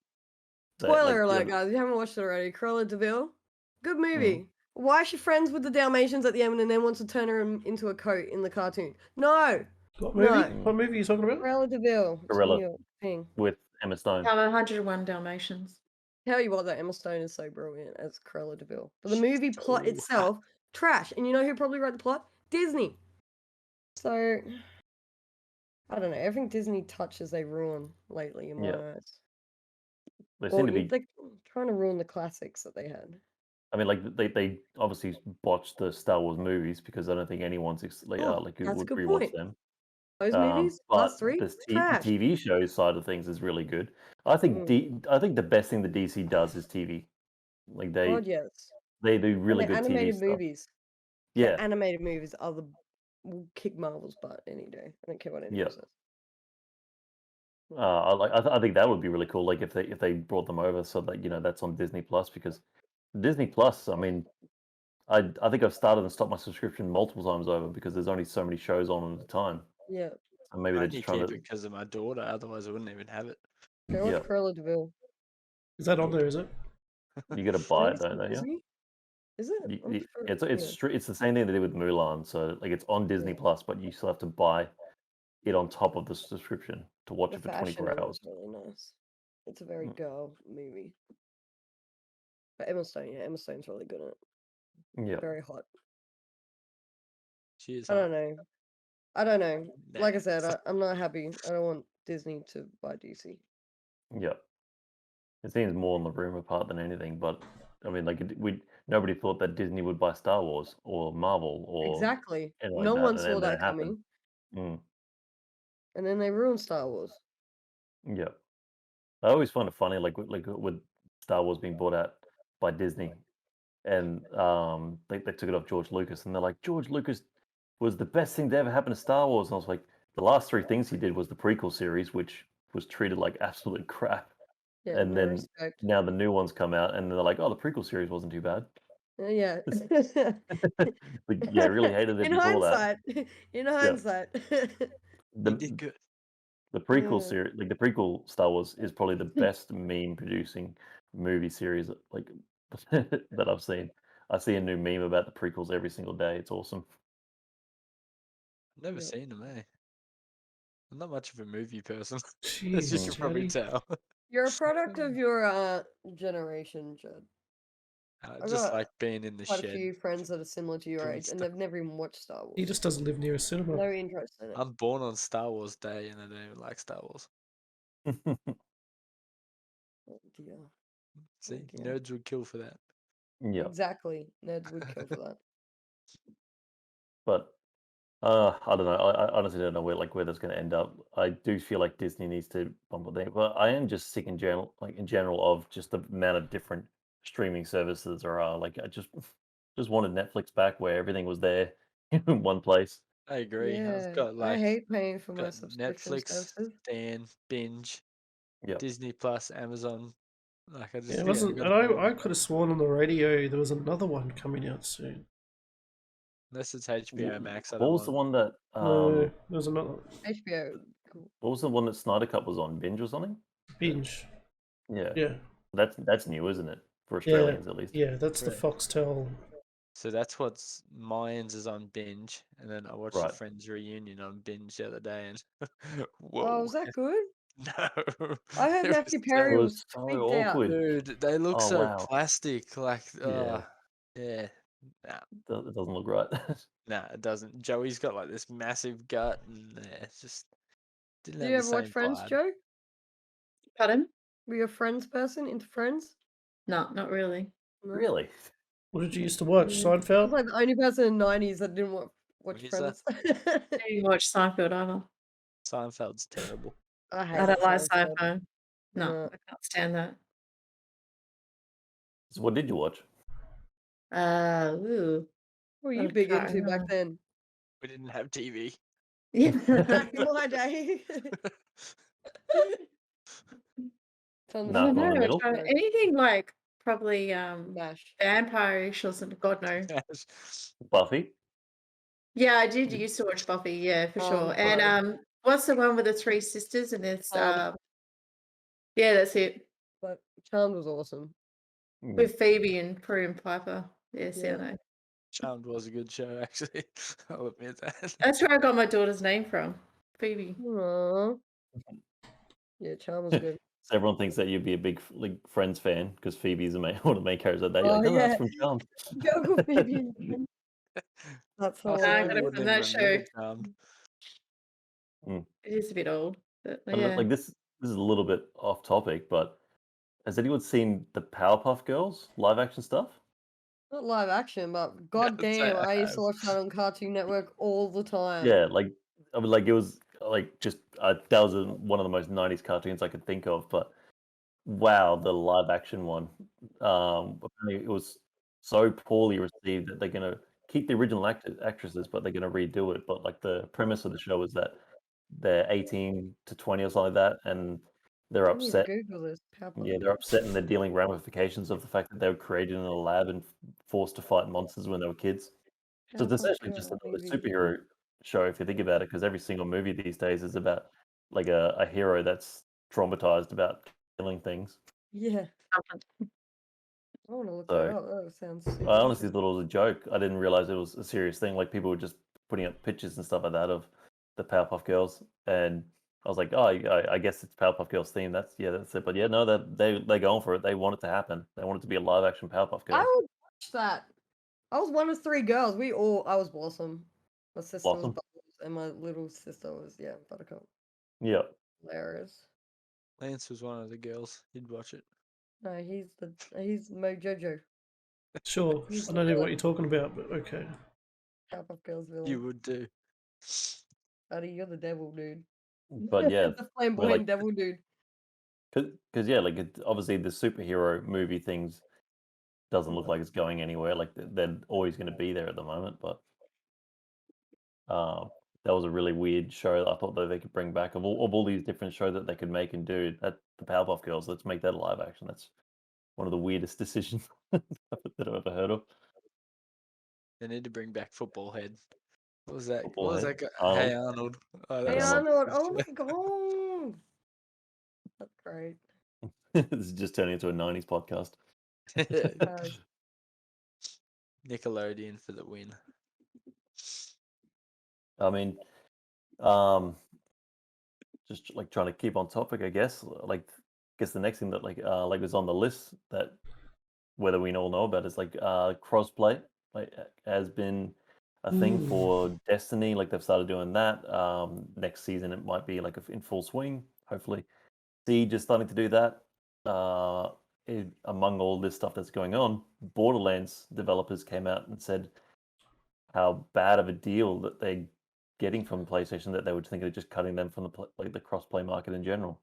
Spoiler alert, guys! If you haven't watched it already, Cruella de Vil, good movie. Why is she friends with the Dalmatians at the end and then wants to turn her into a coat in the cartoon? No! What movie? No. What movie are you talking about? Cruella de Vil. Cruella. Thing. With Emma Stone. 101 Dalmatians. Tell you what, that Emma Stone is so brilliant as Cruella de Vil. But the movie plot itself, trash. And you know who probably wrote the plot? Disney. So, I don't know. Everything Disney touches, they ruin lately in my eyes. They seem to be. They're trying to ruin the classics that they had. I mean, they obviously botched the Star Wars movies because I don't think anyone's who that's would a good rewatch point. them. Those movies, But last three, the trash. TV show side of things is really good. I think I think the best thing the DC does is TV. Like God, yes. they do really And the good TV animated stuff. movies. Yeah, The animated movies are will kick Marvel's butt any day. I don't care what anyone says. I think that would be really cool. Like if they brought them over so that that's on Disney Plus, because Disney Plus. I mean, I think I've started and stopped my subscription multiple times over because there's only so many shows on at a time. Yeah. And maybe I they're only just trying keep to. it because of my daughter. Otherwise, I wouldn't even have it. Go watch Cruella de Vil. Is that on there, is it? You got to buy it, don't you? Is it? It's the same thing they did with Mulan. So it's on Disney Plus, but you still have to buy it on top of the subscription to watch it for 24 hours. It's really nice. It's a very girl movie. But Emma Stone's really good at it. Yeah. Very hot. She is. I don't know. Like I Nah. said, I'm not happy. I don't want Disney to buy DC. Yeah. It seems more on the rumor part than anything, but I mean, like nobody thought that Disney would buy Star Wars or Marvel or Exactly. anything like No that, one and saw then it that happened. coming, Mm, and then they ruined Star Wars. yeah, I always find it funny, like with Star Wars being bought out by Disney, and they took it off George Lucas, and they're like, George Lucas was the best thing to ever happen to Star Wars, and I was like, the last 3 things he did was the prequel series, which was treated like absolute crap. Yeah, And no then respect. now the new ones come out, and they're like, "Oh, the prequel series wasn't too bad." Yeah. But yeah, I really hated it In before that. hindsight, in Yeah, hindsight. He did the good. the prequel Yeah. series, like the prequel Star Wars, is probably the best meme producing movie series like that I've seen. I see a new meme about the prequels every single day. It's awesome. Never Yeah. seen them, eh? I'm not much of a movie person, as Jeez, you can probably Jody. tell. You're a product of your generation, Judd. I Just got like being in the quite a shed. few friends that are similar to your doing age, and stuff. they've never even watched Star He Wars. just doesn't live near a cinema. No interest in it. I'm born on Star Wars Day, and I don't even like Star Wars. Oh dear. See, dear. nerds would kill for that. Yeah, Exactly. Nerds would kill for that. but I don't know. I honestly don't know where that's going to end up. I do feel like Disney needs to bump it down, but I am just sick in general, of just the amount of different streaming services there are. Like I just wanted Netflix back, where everything was there in one place. I agree. I've Yeah, got I like hate paying for my got subscription Netflix, services. Stan, Binge, Yeah, Disney Plus, Amazon. Like I just Yeah, it I've wasn't, got and them all. I could have sworn on the radio there was another one coming out soon. Unless it's HBO Max, I what don't was the want. one that No, there was another HBO. Cool. what was the one that Snyder Cut was on? Binge or something? Binge. Yeah, Yeah, that's new, isn't it? For yeah, Australians at least. yeah. That's the Right. Foxtel. So that's what's mine's is on Binge, and then I watched the Right. Friends reunion on Binge the other day, and Oh, whoa, was that good? no, I heard it Matthew was Perry It terrible. was was so freaked out. awkward. Dude, they look Oh so wow. plastic. Like, Yeah, yeah, nah, it doesn't look right. nah, it doesn't. Joey's got like this massive gut, and it's just didn't Do have you the ever watch same Friends, vibe. Joe? Pardon? Were you a Friends person? Into Friends? No, not really. No? Really? What did you used to watch? Mm. I was Seinfeld. like the only person in the 90s that didn't watch Weezer. Friends. I didn't watch Seinfeld either. Seinfeld's terrible. I I hate don't like Seinfeld. Seinfeld. No, No. I can't stand that. So what did you watch? Ooh. What were I you big can't into back remember. then? We didn't have TV. Yeah. Back in my day. Tons I No, don't not in the know. middle. No. Anything like probably MASH. vampire-ish or something. God no. Buffy. Yeah, I did used to watch Buffy. Yeah, for sure. Sorry. And what's the one with the 3 sisters? And it's Charmed. yeah, that's it. But Charmed was awesome. Mm. With Phoebe and Prue and Piper. Yes, yeah, I know. Charmed was a good show, actually. I'll admit that. That's where I got my daughter's name from. Phoebe. Aww. Yeah, Charmed was good. So everyone thinks that you'd be a big Friends fan because Phoebe's one of the main characters of that. You're Oh, like, no, that's yeah. from Charmed. Go Phoebe. That's I I hilarious. got it wouldn't from even that show. remember Charmed. It is a bit old, but And yeah. like this is a little bit off topic, but has anyone seen the Powerpuff Girls live action stuff? Not live action, but goddamn, I used to watch that on Cartoon Network all the time. Yeah, like I mean, like it was like just that was one of the most '90s cartoons I could think of. But wow, the live action one, apparently it was so poorly received that they're gonna keep the original actresses, but they're gonna redo it. But like the premise of the show is that they're 18 to 20 or something like that, and they're I need to upset. Google this. Powerpuff. Yeah, they're upset and they're dealing ramifications of the fact that they were created in a lab and forced to fight monsters when they were kids. So it's Powerpuff essentially just Girl another movie. superhero show if you think about it, because every single movie these days is about like a hero that's traumatized about killing things. Yeah. I want to look that So up. That sounds super I honestly interesting. thought it was a joke. I didn't realize it was a serious thing. Like people were just putting up pictures and stuff like that of the Powerpuff Girls, and I was like, oh, I guess it's Powerpuff Girls theme. That's it. But yeah, no, that they're going for it. They want it to happen. They want it to be a live action Powerpuff I Girls. would watch that. I was one of 3 girls. I was Blossom. My sister was Blossom. Bubbles, and my little sister was Buttercup. Yeah. Hilarious. Lance was one of the girls. He'd watch it. No, he's Mojojo. Sure. He's I the don't know what villain. you're talking about, but okay. Powerpuff Girls You villain. would do. Buddy, you're the devil, dude. But yeah, The flamboyant like- devil, dude. because yeah, like obviously the superhero movie things doesn't look like it's going anywhere. Like they're always going to be there at the moment, but that was a really weird show that I thought that they could bring back of all these different shows that they could make and do. That the Powerpuff Girls, let's make that a live action. That's one of the weirdest decisions that I've ever heard of. They need to bring back Football Head. What was that? Football what was Head? that? Arnold? Hey Arnold. Oh, Hey that was Arnold, oh stupid. my god. That's great. This is just turning into a 90s podcast. Nickelodeon for the win. I mean, just like trying to keep on topic, I guess. Like, the next thing that like was on the list that whether we all know about is like crossplay. Like has been a thing for Destiny. Like they've started doing that. Next season it might be like in full swing. Hopefully, Siege is starting to do that. Among all this stuff that's going on, Borderlands developers came out and said how bad of a deal that they're getting from PlayStation, that they would think of just cutting them from the cross-play market in general,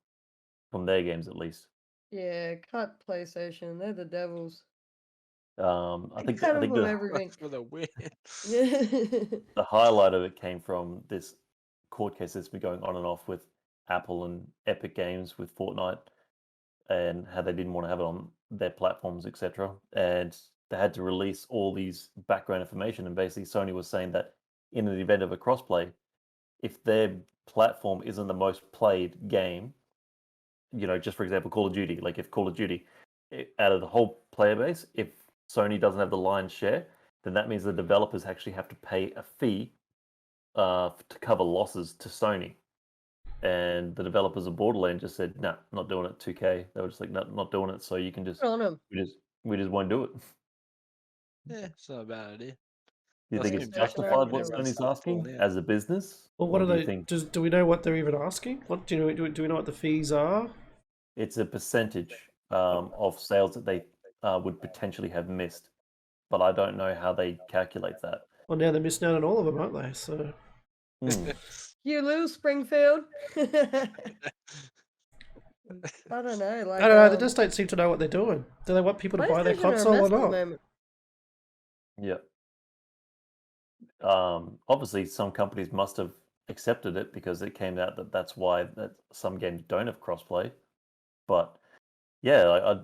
from their games at least. Yeah, cut PlayStation. They're the devils. I think Cut them from the everything. For the win. Yeah. the highlight of it came from this court case that's been going on and off with Apple and Epic Games with Fortnite, and how they didn't want to have it on their platforms, etc. And they had to release all these background information. And basically, Sony was saying that in the event of a crossplay, if their platform isn't the most played game, just for example, Call of Duty, like if Call of Duty, out of the whole player base, if Sony doesn't have the lion's share, then that means the developers actually have to pay a fee to cover losses to Sony. And the developers of Borderlands just said, "No, not doing it." 2K, they were just like, "No, not doing it." So you can just, Good on 'em. we just won't do it. Yeah, it's not a bad idea. Do you That's think it's gonna be PlayStation justified already what knows. Sony's Stuff asking falling out. as a business? Well, what Or are do you they? think Do we know what they're even asking? What do you know? Do we know what the fees are? it's a percentage of sales that they would potentially have missed? But I don't know how they calculate that. Well, now they're missing out on all of them, aren't they? So You lose, Springfield. I don't know. Like, I don't know. They just don't seem to know what they're doing. Do they want people to buy their PlayStation are a console mess or at the not? moment. Yeah. Obviously, some companies must have accepted it because it came out that that's why that some games don't have crossplay. But yeah,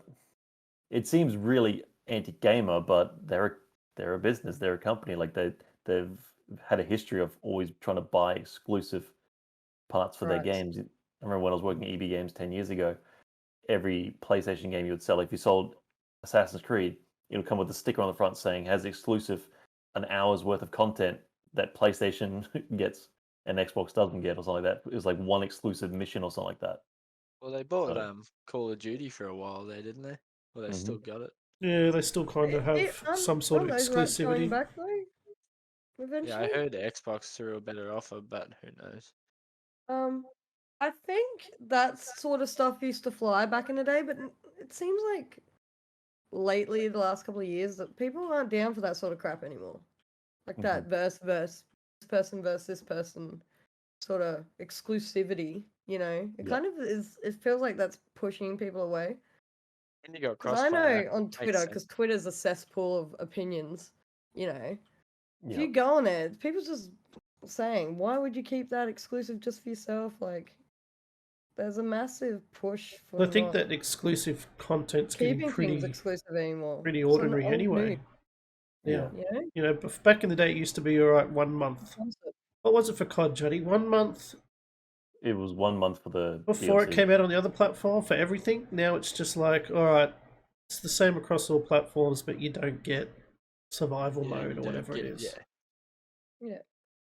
it seems really anti-gamer, but they're a business, they're a company. Like they've had a history of always trying to buy exclusive parts for their Right. games. I remember when I was working at EB Games 10 years ago, every PlayStation game you would sell, if you sold Assassin's Creed, it would come with a sticker on the front saying has exclusive an hour's worth of content that PlayStation gets and Xbox doesn't get, or something like that. It was like one exclusive mission or something like that. Well, they bought So- Call of Duty for a while there, didn't they? Well, they Mhm. still got it. Yeah, they still kind of have some sort of Aren't those rights going exclusivity. back though? Yeah, Eventually. I heard Xbox threw a better offer, but who knows? I think that sort of stuff used to fly back in the day, but it seems like lately, the last couple of years, that people aren't down for that sort of crap anymore. Like that verse, this person versus this person sort of exclusivity, It Yeah. kind of is, it feels like that's pushing people away. When you got Because I crossplay, know that on makes Twitter, sense. because Twitter's a cesspool of opinions, if Yeah. you go on it, people just saying, why would you keep that exclusive just for yourself? Like, there's a massive push for I think not that exclusive content's getting keeping pretty things exclusive anymore. pretty It's an ordinary old anyway. new, Yeah. Back in the day, it used to be all right. 1 month. concept. What was it for COD, Juddy? 1 month It was 1 month for the before DLC. it came out on the other platform for everything. Now it's just like, all right, it's the same across all platforms, but you don't get survival Yeah, mode you or don't whatever it get- is. Yeah.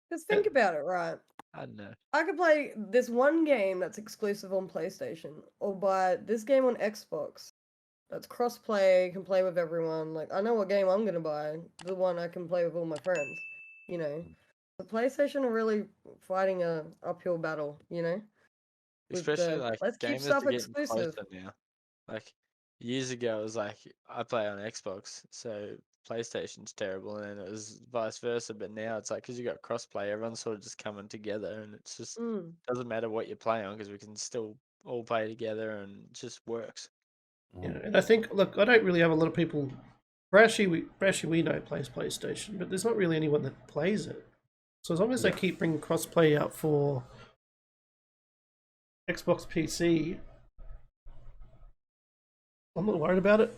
Because think about it, right? I don't know. I could play this one game that's exclusive on PlayStation, or buy this game on Xbox that's cross-play, can play with everyone. Like, I know what game I'm gonna buy, the one I can play with all my friends, The PlayStation are really fighting a uphill battle, with Especially the, like let's keep gamers stuff are getting exclusive. closer now. Like years ago, it was like I play on Xbox, so PlayStation's terrible, and it was vice versa. But now it's like because you got crossplay, everyone's sort of just coming together, and it's just doesn't matter what you play on because we can still all play together, and it just works. You know, and I think, look, I don't really have a lot of people. Brashy, we know plays PlayStation, but there's not really anyone that plays it. So as long as they keep bringing crossplay out for Xbox PC, I'm not worried about it.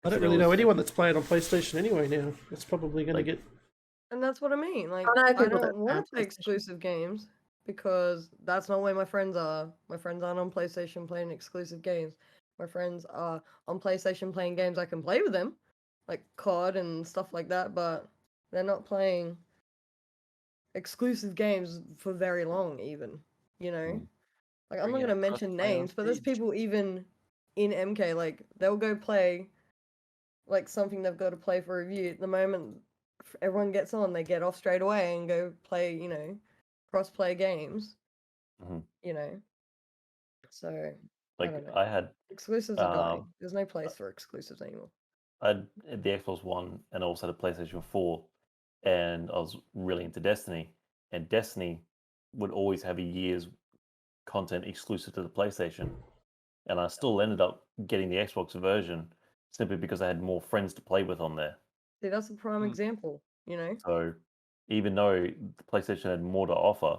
I don't really know anyone that's playing on PlayStation anyway now. It's probably going to get. And that's what I mean. Like, I know I people that don't want to play play PlayStation. exclusive games because that's not where my friends are. My friends aren't on PlayStation playing exclusive games. My friends are on PlayStation playing games I can play with them, like COD and stuff like that, but they're not playing exclusive games for very long, even. You know? Like, I'm not Bring going to out mention crossplay on names, but there's Siege. people even in MK, like, they'll go play like something they've got to play for review. The moment everyone gets on, they get off straight away and go play, you know, cross-play games. You know, so I Like don't know. I had Exclusives are dying. There's no place for exclusives anymore. I had the Xbox One and also had a PlayStation 4, and I was really into Destiny. And Destiny would always have a year's content exclusive to the PlayStation, and I still ended up getting the Xbox version simply because I had more friends to play with on there. See, that's a prime example. You know. So even though the PlayStation had more to offer,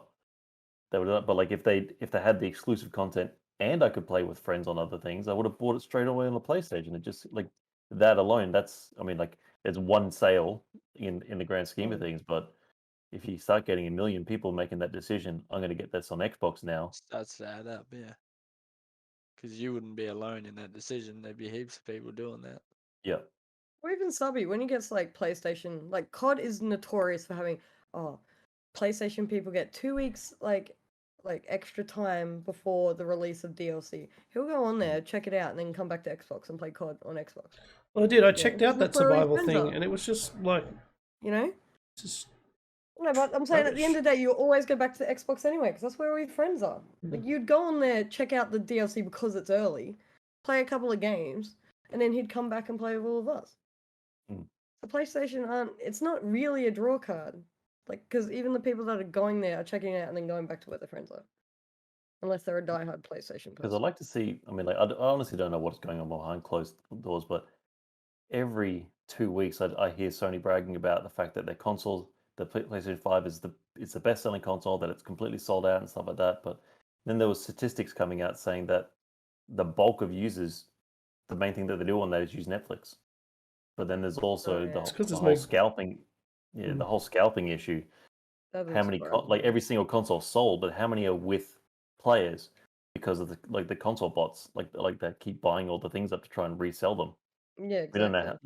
they would. But like if they had the exclusive content and I could play with friends on other things, I would have bought it straight away on the PlayStation. It just like that alone. That's I mean like there's one sale in the grand scheme of things, but if you start getting a million people making that decision, I'm going to get this on Xbox now. Starts to add up, yeah. Because you wouldn't be alone in that decision. There'd be heaps of people doing that. Yeah. Or even Subby, when he gets like PlayStation, like COD is notorious for having, PlayStation people get 2 weeks like extra time before the release of DLC. He'll go on there, check it out, and then come back to Xbox and play COD on Xbox. Well, I did. I checked out that that's where all his survival friends thing, are. and it was just like, You know? just No, but I'm saying at the end of the day, you always go back to the Xbox anyway, because that's where all your friends are. Like, you'd go on there, check out the DLC because it's early, play a couple of games, and then he'd come back and play with all of us. The PlayStation it's not really a draw card. Like, because even the people that are going there are checking it out and then going back to where their friends are. Unless they're a diehard PlayStation Because person. I'd like to see, I mean, like, I honestly don't know what's going on behind closed doors, but every 2 weeks I hear Sony bragging about the fact that their consoles, the PlayStation 5 is the best-selling console, that it's completely sold out and stuff like that. But then there was statistics coming out saying that the bulk of users, the main thing that they do on that is use Netflix. But then there's also the whole scalping, the whole scalping issue. How many like every single console sold, but how many are with players because of the console bots like that keep buying all the things up to try and resell them. Yeah, exactly. We don't know how,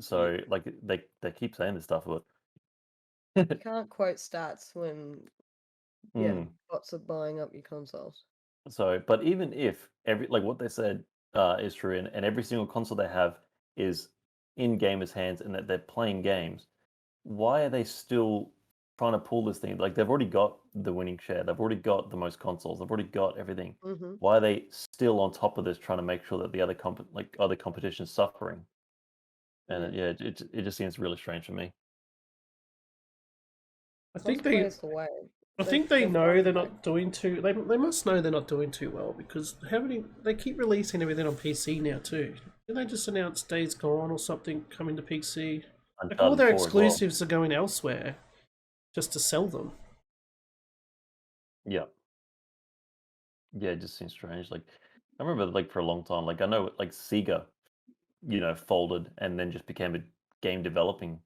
so like they keep saying this stuff, but you can't quote stats when bots are buying up your consoles. So, but even if every like what they said is true, and every single console they have is in gamers' hands and that they're playing games, why are they still trying to pull this thing? Like they've already got the winning share, they've already got the most consoles, they've already got everything. Why are they still on top of this, trying to make sure that the other other competition is suffering? And it just seems really strange for me. I think they know they're not doing too. They must know they're not doing too well because they keep releasing everything on PC now too. Didn't they just announce Days Gone or something coming to PC? Like all their exclusives are going elsewhere just to sell them. Yeah. Yeah, it just seems strange. Like I remember like for a long time, like I know like Sega, folded and then just became a game developing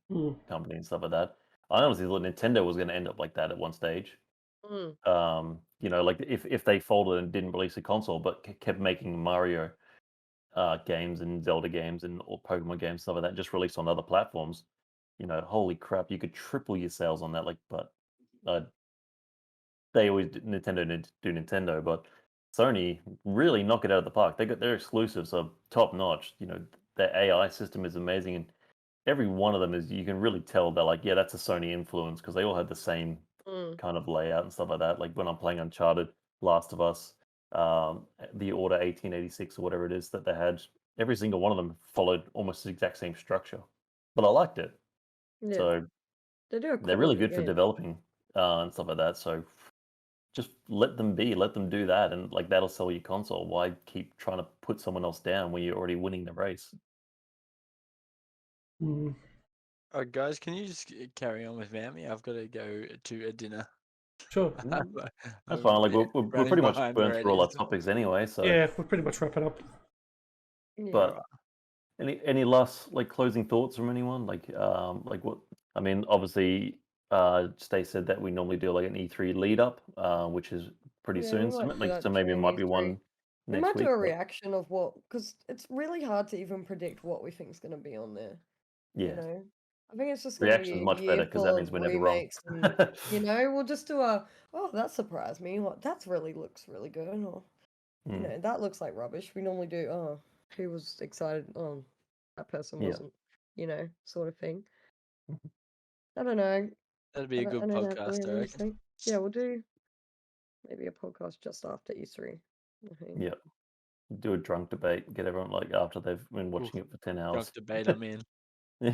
company and stuff like that. I honestly thought Nintendo was going to end up like that at one stage. Like if they folded and didn't release a console, but kept making Mario games and Zelda games and all Pokemon games, stuff like that, just released on other platforms. Holy crap, you could triple your sales on that. Like, but they always Nintendo do Nintendo, but Sony really knock it out of the park. They got their exclusives are top notch. Their AI system is amazing, and every one of them is, you can really tell they're like, yeah, that's a Sony influence because they all had the same kind of layout and stuff like that. Like when I'm playing Uncharted, Last of Us, the Order 1886 or whatever it is that they had, every single one of them followed almost the exact same structure, but I liked it. Yeah, So they do a they're really quality good for game. developing and stuff like that. So just let them be, let them do that, and like that'll sell your console. Why keep trying to put someone else down when you're already winning the race? Mm. Guys, can you just carry on without me? I've got to go to a dinner. Sure. That's I'm fine. Like we're running pretty much behind burned through all already. our topics anyway. So Yeah, we're pretty much wrapping up. Yeah. but any last like closing thoughts from anyone? Like what? I mean, obviously, Stay said that we normally do like an E3 lead up, which is pretty Yeah, soon. we So might do like, that so maybe it during might be E3. one We next might week. do a but reaction of what, because it's really hard to even predict what we think is going to be on there. You yeah, know, I think it's just going to be reaction's a much year better because full that means of we're never wrong. remakes, and we'll just do a, oh, that surprised me. What that's really looks really good, or Mm, that looks like rubbish. We normally do, oh, who was excited? Oh, that person yeah. wasn't. Sort of thing. Mhm. I don't know. That'd be a good I don't have podcast, I really reckon. anything. Yeah, we'll do maybe a podcast just after E3. I think. Yeah. Do a drunk debate. Get everyone like after they've been watching it for 10 Drunk hours. debate, I'm in. Yeah.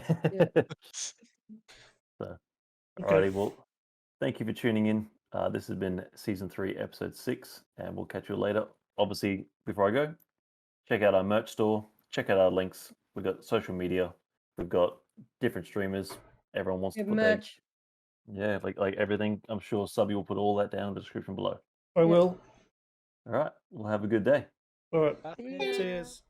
So, Okay. alrighty. Well, thank you for tuning in. This has been season 3, episode 6, and we'll catch you later. Obviously, before I go, check out our merch store. Check out our links. We've got social media. We've got different streamers. Everyone wants We to have put their merch. like everything. I'm sure Subby will put all that down in the description below. I will. All right. Well, have a good day. All right. Bye. See ya. Cheers.